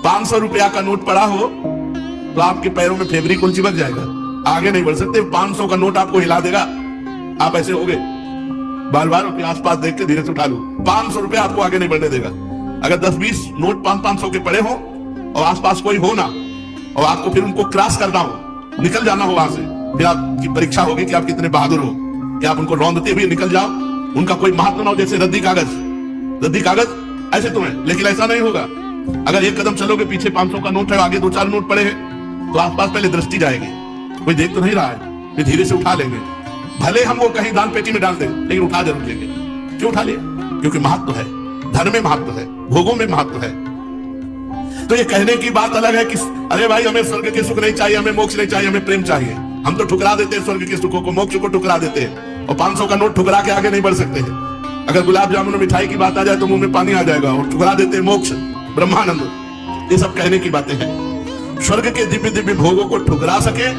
500 रुपया का नोट पड़ा हो तो आपके पैरों में फेविकोल चिपक जाएगा, आगे नहीं बढ़ सकते। 500 का नोट आपको हिला देगा, आप ऐसे हो गए। बार बार अपने आसपास देख के धीरे से उठा लो। 500 रुपया आपको आगे नहीं बढ़ने देगा। अगर 10-20 नोट 500 के पड़े हो और आसपास कोई हो ना, और आपको फिर उनको क्रॉस करना हो, निकल जाना हो वहां से, फिर आपकी परीक्षा होगी कि आप कितने बहादुर हो कि आप उनको रौंदते हुए निकल जाओ। उनका कोई महत्व ना हो, जैसे रद्दी कागज ऐसे तुम्हें, लेकिन ऐसा नहीं होगा। अगर एक कदम चलोगे, पीछे 500 का नोट है, आगे 2-4 नोट पड़े हैं, तो आसपास पहले दृष्टि जाएगी, कोई देख तो नहीं रहा है, फिर धीरे से उठा लेंगे। भले हम वो कहीं दान पेटी में डाल दें, लेकिन उठा जरूर लेंगे। क्यों उठा लिया? क्योंकि महत्व है, धर्म में महत्व है, भोगों में महत्व है। तो ये कहने की बात अलग है कि अरे भाई हमें स्वर्ग के सुख नहीं चाहिए, हमें मोक्ष नहीं चाहिए, हमें प्रेम चाहिए। हम तो ठुकरा देते हैं स्वर्ग के सुखों को, मोक्ष को ठुकरा देते हैं, और 500 का नोट ठुकरा के आगे नहीं बढ़ सकते हैं। अगर गुलाब जामुन मिठाई की बात आ जाए तो मुंह में पानी आ जाएगा, और ठुकरा देते हैं मोक्ष, ब्रह्मानंद। ये सब कहने की बातें हैं। स्वर्ग के दिव्य दिव्य भोगों को ठुकरा सके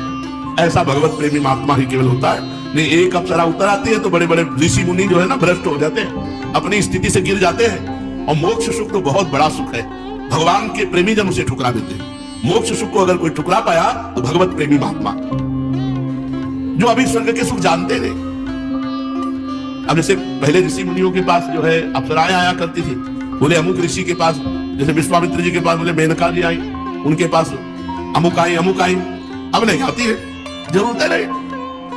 ऐसा भगवत प्रेमी महात्मा ही केवल होता है। नहीं, एक अप्सरा उतर आती है तो बड़े बड़े ऋषि मुनि जो है ना, भ्रष्ट हो जाते हैं, अपनी स्थिति से गिर जाते हैं। और मोक्ष सुख तो बहुत बड़ा सुख है, भगवान के प्रेमी जन उसे ठुकरा देते हैं। मोक्ष सुख को अगर कोई ठुकरा पाया तो भगवत प्रेमी महात्मा, जो अभी स्वर्ग के सुख जानते थे। अब जैसे पहले ऋषि मुनियों के पास जो है अप्सराएं आया करती थी, बोले अमुक ऋषि के पास, जैसे विश्वामित्र जी के पास बोले मेनका जी आई, उनके पास अमुक आई। अब नहीं आती है, जरूरत है नहीं।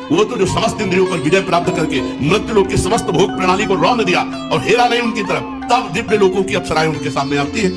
वो तो जो समस्त इंद्रियों पर विजय प्राप्त करके मृत्यु लोक की समस्त भोग प्रणाली को रौंद दिया और हेरा नहीं उनकी तरफ, तब दिव्य लोकों की अप्सराएं उनके सामने आती है।